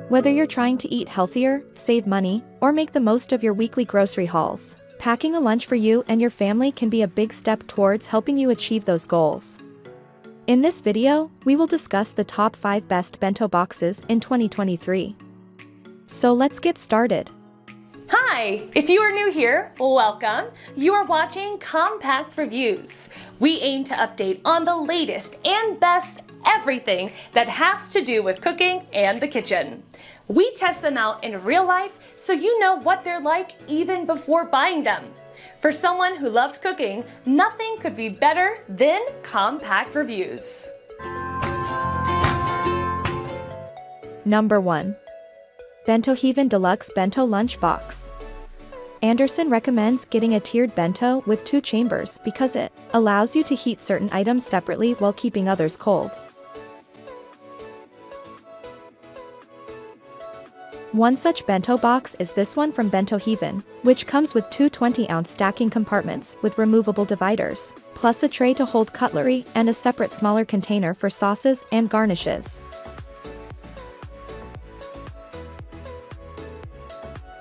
Whether you're trying to eat healthier, save money, or make the most of your weekly grocery hauls, packing a lunch for you and your family can be a big step towards helping you achieve those goals. In this video, we will discuss the top 5 best bento boxes in 2023. So let's get started. Hi! If you are new here, welcome. You are watching Compact Reviews. We aim to update on the latest and best everything that has to do with cooking and the kitchen. We test them out in real life so you know what they're like even before buying them. For someone who loves cooking, nothing could be better than Compact Reviews. Number 1. Bentoheaven Deluxe Bento Lunch Box. Anderson recommends getting a tiered bento with 2 chambers because it allows you to heat certain items separately while keeping others cold. One such bento box is this one from Bentoheaven, which comes with 2 20-ounce stacking compartments with removable dividers, plus a tray to hold cutlery and a separate smaller container for sauces and garnishes.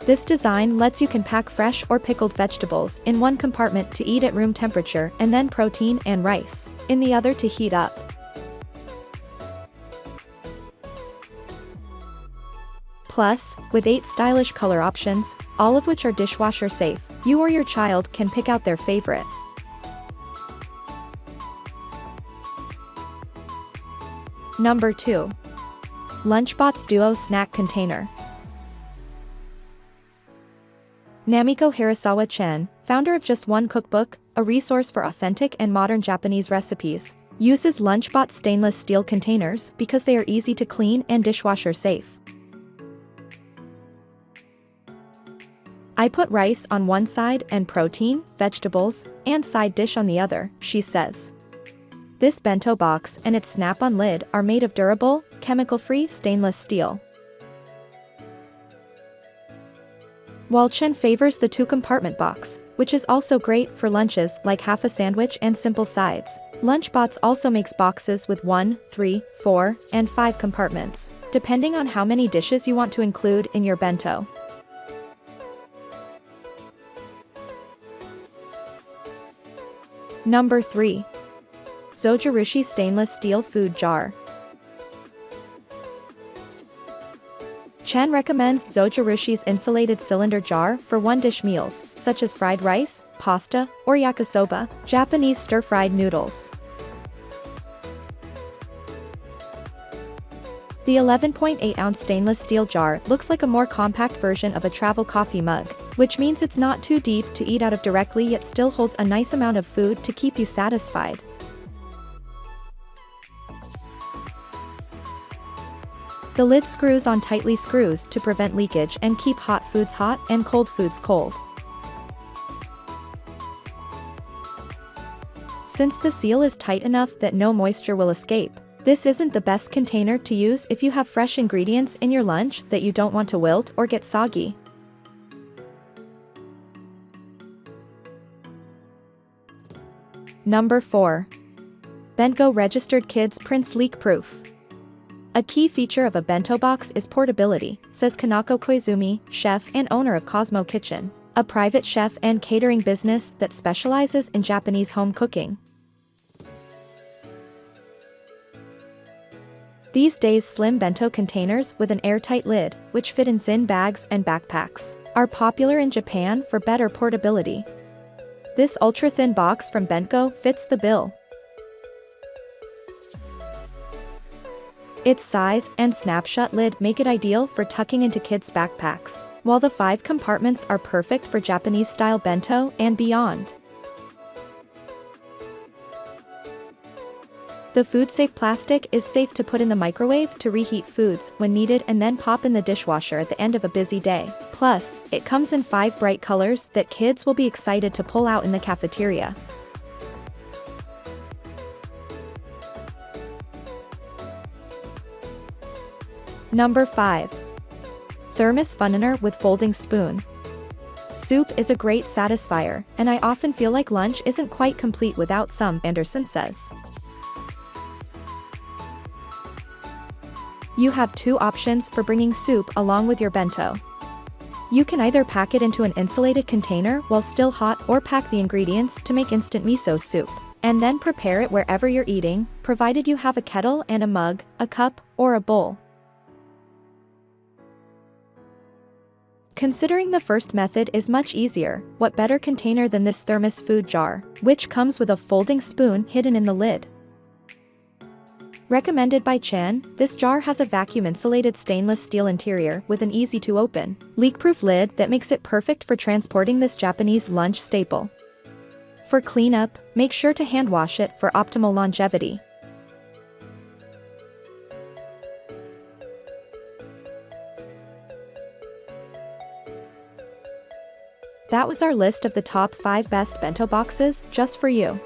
This design lets you can pack fresh or pickled vegetables in one compartment to eat at room temperature and then protein and rice in the other to heat up. Plus, with 8 stylish color options, all of which are dishwasher safe, you or your child can pick out their favorite. Number 2. LunchBots Duo Snack Container. Namiko Hirasawa-chen, founder of Just One Cookbook, a resource for authentic and modern Japanese recipes, uses LunchBots stainless steel containers because they are easy to clean and dishwasher safe. I put rice on one side and protein, vegetables, and side dish on the other, she says. This bento box and its snap-on lid are made of durable, chemical-free stainless steel. While Chen favors the 2-compartment box, which is also great for lunches like half a sandwich and simple sides, LunchBots also makes boxes with 1, 3, 4, and 5 compartments, depending on how many dishes you want to include in your bento. Number 3. Zojirushi Stainless Steel Food Jar. Chen recommends Zojirushi's insulated cylinder jar for one-dish meals, such as fried rice, pasta, or yakisoba, Japanese stir-fried noodles. The 11.8-ounce stainless steel jar looks like a more compact version of a travel coffee mug, which means it's not too deep to eat out of directly yet still holds a nice amount of food to keep you satisfied. The lid screws on tightly screws to prevent leakage and keep hot foods hot and cold foods cold. Since the seal is tight enough that no moisture will escape, this isn't the best container to use if you have fresh ingredients in your lunch that you don't want to wilt or get soggy. Number 4. Bentgo Registered Kids Prince Leak Proof. A key feature of a bento box is portability, says Kanako Koizumi, chef and owner of Cosmo Kitchen, a private chef and catering business that specializes in Japanese home cooking. These days slim bento containers with an airtight lid, which fit in thin bags and backpacks, are popular in Japan for better portability. This ultra-thin box from Bentgo fits the bill. Its size and snapshot lid make it ideal for tucking into kids' backpacks, while the 5 compartments are perfect for Japanese-style bento and beyond. The food-safe plastic is safe to put in the microwave to reheat foods when needed and then pop in the dishwasher at the end of a busy day. Plus, it comes in 5 bright colors that kids will be excited to pull out in the cafeteria. Number 5. THERMOS FUNTAINER with folding spoon. Soup is a great satisfier, and I often feel like lunch isn't quite complete without some, Anderson says. You have two options for bringing soup along with your bento. You can either pack it into an insulated container while still hot or pack the ingredients to make instant miso soup, and then prepare it wherever you're eating, provided you have a kettle and a mug, a cup, or a bowl. Considering the first method is much easier, what better container than this thermos food jar, which comes with a folding spoon hidden in the lid. Recommended by Chan, this jar has a vacuum-insulated stainless steel interior with an easy-to-open, leak-proof lid that makes it perfect for transporting this Japanese lunch staple. For cleanup, make sure to hand wash it for optimal longevity. That was our list of the top 5 best bento boxes, just for you.